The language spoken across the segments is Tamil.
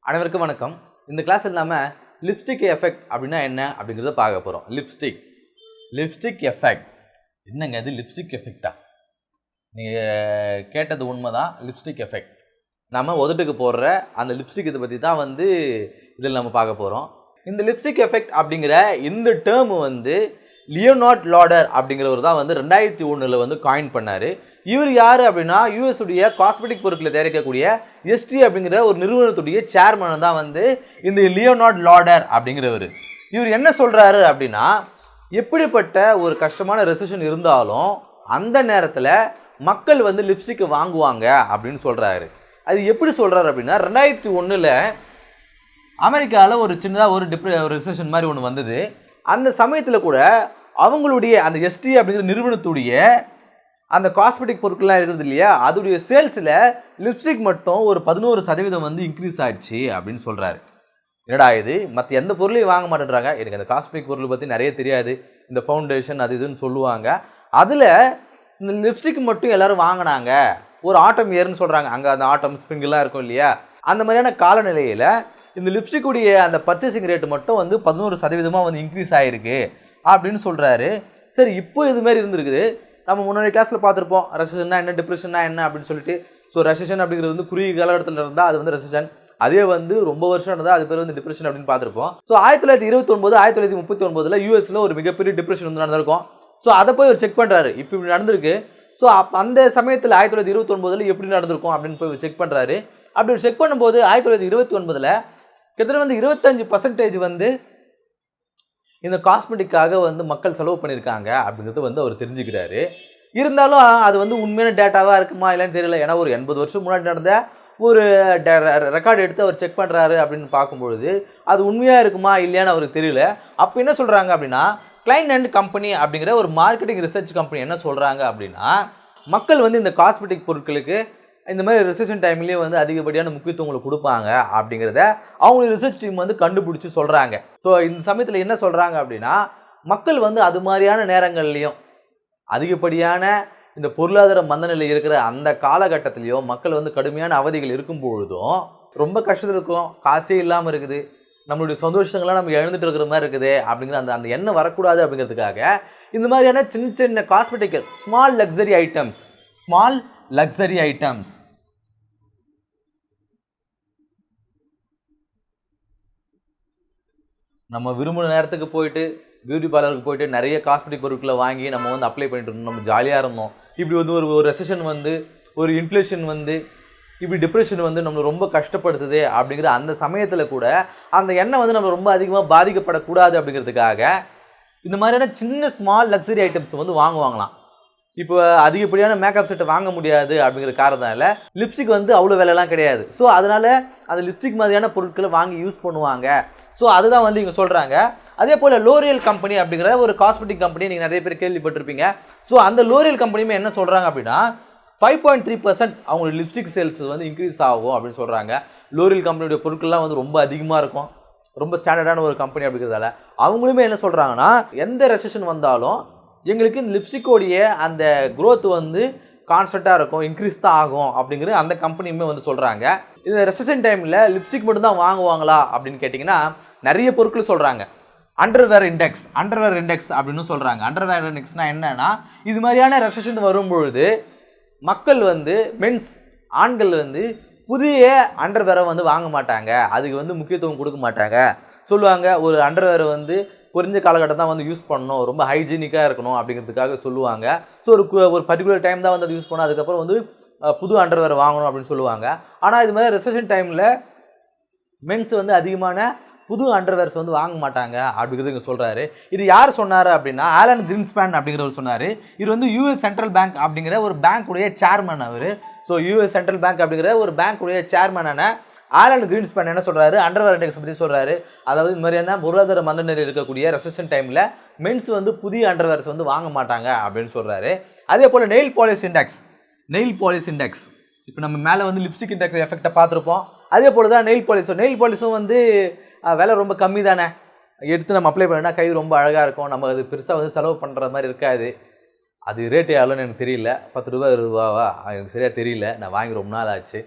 அனைவருக்கும் வணக்கம். இந்த கிளாஸில் நாம லிப்ஸ்டிக் எஃபெக்ட் அப்படின்னா என்ன அப்படிங்கிறத பார்க்க போகிறோம். லிப்ஸ்டிக் எஃபெக்ட் என்னங்க? அது லிப்ஸ்டிக் எஃபெக்டா? நீங்கள் கேட்டது உண்மைதான். லிப்ஸ்டிக் எஃபெக்ட் நம்ம உதட்டுக்கு போடுற அந்த லிப்ஸ்டிக் இதை பற்றி தான் இதில் நம்ம பார்க்க போகிறோம். இந்த லிப்ஸ்டிக் எஃபெக்ட் அப்படிங்கிற இந்த டேர்ம் லியோனார்ட் லாடர் அப்படிங்கிறவர் தான் 2001 காயின் பண்ணார். இவர் யார் அப்படின்னா US உடைய காஸ்மெட்டிக் பொருட்களை தயாரிக்கக்கூடிய எஸ்டி அப்படிங்கிற ஒரு நிறுவனத்துடைய சேர்மன் தான் இந்த லியோனார்ட் லாடர் அப்படிங்கிறவர். இவர் என்ன சொல்கிறாரு அப்படின்னா, எப்படிப்பட்ட ஒரு கஷ்டமான ரெசிஷன் இருந்தாலும் அந்த நேரத்தில் மக்கள் லிப்ஸ்டிக்கை வாங்குவாங்க அப்படின்னு சொல்கிறாரு. அது எப்படி சொல்கிறாரு அப்படின்னா, 2001 அமெரிக்காவில் ஒரு சின்னதாக ஒரு ரெசிஷன் மாதிரி ஒன்று வந்தது. அந்த சமயத்தில் கூட அவங்களுடைய அந்த எஸ்டி அப்படிங்கிற நிறுவனத்துடைய அந்த காஸ்மெட்டிக் பொருட்கள்லாம் இருக்கிறது இல்லையா, அதோடைய சேல்ஸில் லிப்ஸ்டிக் மட்டும் ஒரு 11% இன்க்ரீஸ் ஆகிடுச்சு அப்படின்னு சொல்கிறாரு. என்னடா இது, மற்ற எந்த பொருளையும் வாங்க மாட்டேன்றாங்க. எனக்கு அந்த காஸ்மெட்டிக் பொருளை பற்றி நிறைய தெரியாது, இந்த ஃபவுண்டேஷன் அது இதுன்னு சொல்லுவாங்க. அதில் இந்த லிப்ஸ்டிக் மட்டும் எல்லோரும் வாங்கினாங்க. ஒரு ஆட்டம் ஏறுன்னு சொல்கிறாங்க. அங்கே அந்த ஆட்டம் ஸ்ப்ரிங்கெல்லாம் இருக்கும் இல்லையா, அந்த மாதிரியான காலநிலையில் இந்த லிப்ஸ்டிக்குடைய அந்த பர்ச்சேசிங் ரேட்டு மட்டும் 11% இன்க்ரீஸ் ஆகிருக்கு அப்படின்னு சொல்கிறாரு. சரி, இப்போ இதுமாரி இருந்திருக்குது. நம்ம முன்னாடி கிளாஸில் பார்த்துருப்போம், ரெசிஷன்னா என்ன, டிப்ரெஷன்னா என்ன அப்படின்னு சொல்லிட்டு. ஸோ ரெசிஷன் அப்படிங்கிறது குறுகிய காலகட்டத்தில் இருந்தால் அது ரெசிஷன், அதே ரொம்ப வருஷம் இருந்தால் அது பேர் டிப்ரெஷன் அப்படின்னு பார்த்துருப்போம். ஸோ 1929 1939 யூஎஸில் ஒரு மிகப்பெரிய டிப்ரெஷன் நடந்திருக்கும். ஸோ அதை போய் அவர் செக் பண்ணுறாரு, இப்போ இப்படி நடந்திருக்கு. ஸோ அந்த சமயத்தில் 1929 எப்படி நடந்திருக்கும் அப்படின்னு போய் செக் பண்ணுறாரு. அப்படி செக் பண்ணும்போது 1929 கிட்டத்தட்ட 25% இந்த காஸ்மெட்டிக்காக மக்கள் செலவு பண்ணியிருக்காங்க அப்படிங்கிறது அவர் தெரிஞ்சுக்கிறாரு. இருந்தாலும் அது உண்மையான டேட்டாவாக இருக்குமா இல்லைன்னு தெரியல. ஏன்னா ஒரு 80 வருஷம் முன்னாடி நடந்த ஒரு ரெக்கார்டு எடுத்து அவர் செக் பண்ணுறாரு அப்படின்னு பார்க்கும்பொழுது அது உண்மையாக இருக்குமா இல்லையான்னு அவருக்கு தெரியல. அப்போ என்ன சொல்கிறாங்க அப்படின்னா, கிளைன் அண்ட் கம்பெனி அப்படிங்கிற ஒரு மார்க்கெட்டிங் ரிசர்ச் கம்பெனி என்ன சொல்கிறாங்க அப்படின்னா, மக்கள் இந்த காஸ்மெட்டிக் பொருட்களுக்கு இந்த மாதிரி ரிசர்ச் டைம்லேயே அதிகப்படியான முக்கியத்துவங்களை கொடுப்பாங்க அப்படிங்கிறத அவங்க ரிசர்ச் டீம் கண்டுபிடிச்சி சொல்கிறாங்க. ஸோ இந்த சமயத்தில் என்ன சொல்கிறாங்க அப்படின்னா, மக்கள் அது மாதிரியான நேரங்கள்லையும் அதிகப்படியான இந்த பொருளாதார மந்தநிலை இருக்கிற அந்த காலகட்டத்திலையும் மக்கள் கடுமையான அவதிகள் இருக்கும் பொழுதும் ரொம்ப கஷ்டத்தில் இருக்கும், காசே இல்லாமல் இருக்குது, நம்மளுடைய சந்தோஷங்கள்லாம் நம்ம எழுந்துட்டு இருக்கிற மாதிரி இருக்குது அப்படிங்கிற அந்த எண்ணம் வரக்கூடாது அப்படிங்கிறதுக்காக இந்த மாதிரியான சின்ன சின்ன காஸ்மெட்டிக்கல் ஸ்மால் லக்ஸரி ஐட்டம்ஸ் நம்ம விரும்புகிற நேரத்துக்கு போயிட்டு பியூட்டி பார்லருக்கு போயிட்டு நிறைய காஸ்மெட்டிக் பொருட்களை வாங்கி நம்ம அப்ளை பண்ணிட்டு இருந்தோம், நம்ம ஜாலியாக இருந்தோம். இப்படி ஒரு ரெசிஷன் ஒரு இன்ஃப்ளேஷன் இப்படி டிப்ரெஷன் நம்மளை ரொம்ப கஷ்டப்படுத்துது அப்படிங்கிற அந்த சமயத்தில் கூட அந்த எண்ணெய் நம்ம ரொம்ப அதிகமாக பாதிக்கப்படக்கூடாது அப்படிங்கிறதுக்காக இந்த மாதிரியான சின்ன ஸ்மால் லக்ஸரி ஐட்டம்ஸ் வாங்குவாங்களாம். இப்போ அதிகப்படியான மேக்கப் செட்டை வாங்க முடியாது அப்படிங்கிற காரணத்தால் லிப்ஸ்டிக் அவ்வளோ விலைலாம் கிடையாது. ஸோ அதனால் அந்த லிப்ஸ்டிக் மாதிரியான பொருட்களை வாங்கி யூஸ் பண்ணுவாங்க. ஸோ அதுதான் இங்கே சொல்கிறாங்க. அதே போல் லோரியல் கம்பெனி அப்படிங்கிற ஒரு காஸ்மெட்டிக் கம்பெனி நீங்கள் நிறைய பேர் கேள்விப்பட்டிருப்பீங்க. ஸோ அந்த லோரியல் கம்பெனியுமே என்ன சொல்கிறாங்க அப்படின்னா, 5.3% அவங்களோட லிப்ஸ்டிக் சேல்ஸ் இன்க்ரீஸ் ஆகும் அப்படின்னு சொல்கிறாங்க. லோரியல் கம்பெனியோட பொருட்கள்லாம் ரொம்ப அதிகமாக இருக்கும், ரொம்ப ஸ்டாண்டர்டான ஒரு கம்பெனி அப்படிங்கிறதால அவங்களுமே என்ன சொல்கிறாங்கன்னா, எந்த ரெசிஷன் வந்தாலும் எங்களுக்கு இந்த லிப்ஸ்டிக்கோடைய அந்த க்ரோத் கான்ஸ்டண்ட்டாக இருக்கும், இன்க்ரீஸ் தான் ஆகும் அப்படிங்கிற அந்த கம்பெனியுமே சொல்கிறாங்க. இந்த ரெசிஷன் டைமில் லிப்ஸ்டிக் மட்டும் தான் வாங்குவாங்களா அப்படின்னு கேட்டிங்கன்னா நிறைய பொருட்கள் சொல்கிறாங்க. அண்டர்வேர் இண்டெக்ஸ் அப்படின்னு சொல்கிறாங்க. அண்டர்வேர் இண்டெக்ஸ்னால் என்னன்னா, இது மாதிரியான ரெசிஷன் வரும்பொழுது மக்கள் மென்ஸ் ஆண்கள் புதிய அண்டர்வேரை வாங்க மாட்டாங்க, அதுக்கு முக்கியத்துவம் கொடுக்க மாட்டாங்க சொல்லுவாங்க. ஒரு அண்டர்வேரை குறைஞ்ச காலகட்டம் தான் யூஸ் பண்ணணும், ரொம்ப ஹைஜீனிக்காக இருக்கணும் அப்படிங்கிறதுக்காக சொல்லுவாங்க. ஸோ ஒரு பர்டிகுலர் டைம் தான் அது யூஸ் பண்ணணும், அதுக்கப்புறம் புது அண்டர்வேர் வாங்கணும் அப்படின்னு சொல்லுவாங்க. ஆனால் இது மாதிரி ரெசிஷன் டைமில் மென்ஸ் அதிகமான புது அண்டர்வேர்ஸ் வாங்க மாட்டாங்க அப்படிங்கிறது இங்கே சொல்கிறாரு. இது யார் சொன்னார் அப்படின்னா, ஆலன் கிரீன்ஸ்பேன் அப்படிங்கிறவர் சொன்னார். இது US சென்ட்ரல் பேங்க் அப்படிங்கிற ஒரு பேங்க்குடைய சேர்மன் அவர். ஸோ US சென்ட்ரல் பேங்க் அப்படிங்கிற ஒரு பேங்க்குடைய சேர்மனான ஆலன் கிரீன்ஸ்பேன் என்ன சொல்கிறாரு, அண்டர்வேர் இண்டெக்ஸ் பற்றி சொல்கிறாரு. அதாவது இது மாதிரியான பொருளாதார மந்தநிலை இருக்கக்கூடிய ரெசிஷன் டைமில் மென்ஸ் புதிய அண்டர்வேர்ஸ் வாங்க மாட்டாங்க அப்படின்னு சொல்கிறாரு. அதே போல் நெயில் பாலிஷ் இண்டெக்ஸ் இப்போ நம்ம மேலே லிப்ஸ்டிக் இண்டெக்ஸ் எஃபெக்டை பார்த்துருப்போம். அதே போல் தான் நெயில் பாலிஷும் விலை ரொம்ப கம்மி தானே, எடுத்து நம்ம அப்ளை பண்ணால் கை ரொம்ப அழகாக இருக்கும், நம்ம அது பெருசாக செலவு பண்ணுற மாதிரி இருக்காது. அது ரேட்டு எவ்வளோன்னு எனக்கு தெரியல, 10 ரூபா 20 ரூபாவா எனக்கு சரியாக தெரியல, நான் வாங்கி ரொம்ப நாள் ஆச்சு.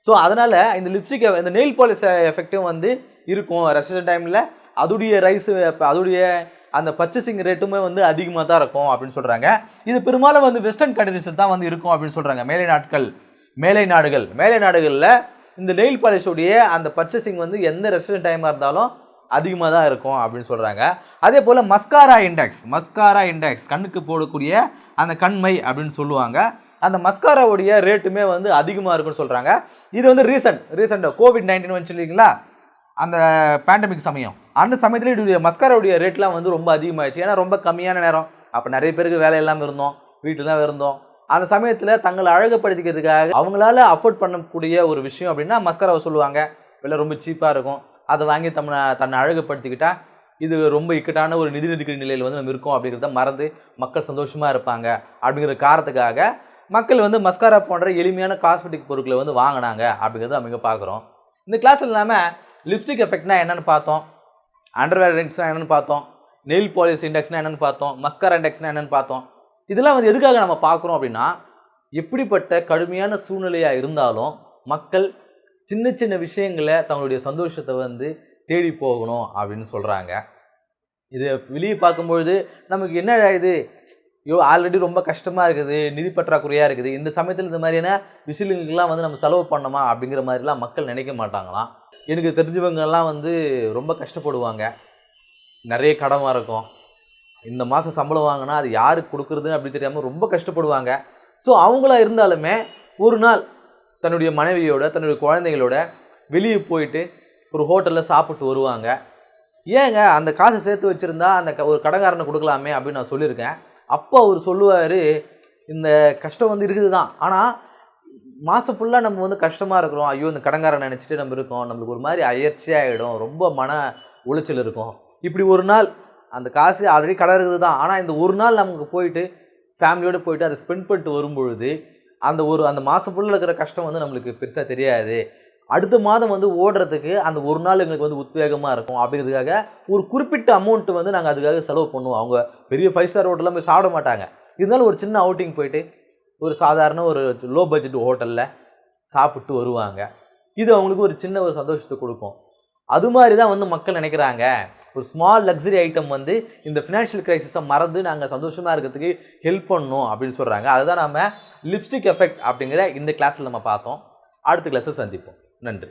ஸோ அதனால் இந்த லிப்ஸ்டிக் இந்த நெயில் பாலிஷ் எஃபெக்ட்டும் வந்து இருக்கும் ரெசன் டைமில். அதுடைய அதுடைய அந்த பர்ச்சேசிங் ரேட்டுமே வந்து அதிகமாக தான் இருக்கும் அப்படின்னு சொல்கிறாங்க. இது பெரும்பாலும் வந்து வெஸ்டர்ன் கண்ட்ரிஸில் தான் வந்து இருக்கும் அப்படின்னு சொல்கிறாங்க. மேலை நாடுகளில் இந்த நெயில் பாலிஷோடைய அந்த பர்ச்சேசிங் வந்து எந்த ரெஸ்டாரண்ட் டைமாக இருந்தாலும் அதிகமாக தான் இருக்கும் அப்படின்னு சொல்கிறாங்க. அதே போல் மஸ்காரா இண்டெக்ஸ் கண்ணுக்கு போடக்கூடிய அந்த கண்மை அப்படின்னு சொல்லுவாங்க. அந்த மஸ்காராவுடைய ரேட்டுமே வந்து அதிகமாக இருக்குன்னு சொல்கிறாங்க. இது வந்து ரீசெண்ட் COVID-19 வந்துச்சு இல்லைங்களா, அந்த பேண்டமிக் சமயம், அந்த சமயத்தில் இதோடைய மஸ்காராவுடைய ரேட்லாம் வந்து ரொம்ப அதிகமாகிடுச்சு. ஏன்னா ரொம்ப கம்மியான நேரம், அப்போ நிறைய பேருக்கு வேலை இல்லாமல் இருந்தோம், வீட்டில் தான் இருந்தோம். அந்த சமயத்தில் தங்களை அழகுப்படுத்திக்கிறதுக்காக அவங்களால அஃபோர்ட் பண்ணக்கூடிய ஒரு விஷயம் அப்படின்னா மஸ்காராவை சொல்லுவாங்க. விலை ரொம்ப சீப்பாக இருக்கும், அதை வாங்கி தன்னை அழகுப்படுத்திக்கிட்டா இது ரொம்ப இக்கட்டான ஒரு நிதி நெருக்கடி நிலையில் வந்து நம்ம இருக்கோம் அப்படிங்கிறத மறந்து மக்கள் சந்தோஷமாக இருப்பாங்க அப்படிங்கிற காரணத்துக்காக மக்கள் வந்து மஸ்காரா போன்ற எளிமையான காஸ்மெட்டிக் பொருட்களை வந்து வாங்கினாங்க அப்படிங்கிறத நம்ம பார்க்குறோம். இந்த கிளாஸில் இல்லாமல் லிப்ஸ்டிக் எஃபெக்ட்னா என்னென்னு பார்த்தோம், அண்டர்வேர் இண்டெக்ஸ்னா என்னென்னு பார்த்தோம், நெயில் பாலிஷ் இண்டெக்ஸ்னா என்னென்னு பார்த்தோம், மஸ்காரா இண்டெக்ஸ்னா என்னென்னு பார்த்தோம். இதெல்லாம் வந்து எதுக்காக நம்ம பார்க்குறோம் அப்படின்னா, எப்படிப்பட்ட கடுமையான சூழ்நிலையாக இருந்தாலும் மக்கள் சின்ன சின்ன விஷயங்களை தங்களுடைய சந்தோஷத்தை வந்து தேடி போகணும் அப்படின்னு சொல்கிறாங்க. இது வெளியே பார்க்கும்பொழுது நமக்கு என்ன ஆகுது, ஆல்ரெடி ரொம்ப கஷ்டமாக இருக்குது, நிதி பற்றாக்குறையாக இருக்குது, இந்த சமயத்தில் இந்த மாதிரியான விஷயங்களுக்கெல்லாம் வந்து நம்ம செலவு பண்ணோமா அப்படிங்கிற மாதிரிலாம் மக்கள் நினைக்க மாட்டாங்களாம். எனக்கு தெரிஞ்சவங்கெல்லாம் வந்து ரொம்ப கஷ்டப்படுவாங்க, நிறைய கடமாக இருக்கும், இந்த மாதம் சம்பளம் வாங்கினா அது யாருக்கு கொடுக்குறதுன்னு அப்படி தெரியாமல் ரொம்ப கஷ்டப்படுவாங்க. ஸோ அவங்களா இருந்தாலுமே ஒரு நாள் தன்னுடைய மனைவியோட தன்னுடைய குழந்தைகளோட வெளியே போயிட்டு ஒரு ஹோட்டலில் சாப்பிட்டு வருவாங்க. ஏங்க அந்த காசை சேர்த்து வச்சுருந்தா அந்த ஒரு கடைக்காரனை கொடுக்கலாமே அப்படின்னு நான் சொல்லியிருக்கேன். அப்போ அவர் சொல்லுவார், இந்த கஷ்டம் வந்து இருக்குது தான், ஆனால் மாதம் ஃபுல்லாக நம்ம வந்து கஷ்டமாக இருக்கிறோம், ஐயோ இந்த கடங்காரன் நினச்சிட்டு நம்ம இருக்கோம், நம்மளுக்கு ஒரு மாதிரி அயற்சியாகிடும், ரொம்ப மன உளைச்சல் இருக்கும். இப்படி ஒரு நாள் அந்த காசு ஆல்ரெடி கடை இருக்குது தான், ஆனால் இந்த ஒரு நாள் நமக்கு போயிட்டு ஃபேமிலியோடு போயிட்டு அதை ஸ்பெண்ட் பண்ணிட்டு வரும்பொழுது அந்த மாதம் ஃபுல்லாக இருக்கிற கஷ்டம் வந்து நம்மளுக்கு பெருசாக தெரியாது. அடுத்த மாதம் வந்து ஓடுறதுக்கு அந்த ஒரு நாள் எங்களுக்கு வந்து உத்வேகமாக இருக்கும் அப்படிங்கிறதுக்காக ஒரு குறிப்பிட்ட அமௌண்ட்டு வந்து நாங்கள் அதுக்காக செலவு பண்ணுவோம். அவங்க பெரிய 5 ஸ்டார் ஹோட்டலில் போய் சாப்பிட மாட்டாங்க, இருந்தாலும் ஒரு சின்ன அவுட்டிங் போயிட்டு ஒரு சாதாரண ஒரு லோ பட்ஜெட் ஹோட்டலில் சாப்பிட்டு வருவாங்க. இது அவங்களுக்கு ஒரு சின்ன ஒரு சந்தோஷத்தை கொடுக்கும். அது மாதிரி தான் வந்து மக்கள் நினைக்கிறாங்க, ஒரு ஸ்மால் லக்ஸரி ஐட்டம் வந்து இந்த ஃபினான்ஷியல் கிரைசிஸை மறந்து நாங்கள் சந்தோஷமாக இருக்கிறதுக்கு ஹெல்ப் பண்ணணும் அப்படின்னு சொல்கிறாங்க. அதுதான் நம்ம லிப்ஸ்டிக் எஃபெக்ட் அப்படிங்கிற இந்த கிளாஸில் நம்ம பார்த்தோம். அடுத்த கிளாஸை சந்திப்போம். நன்றி.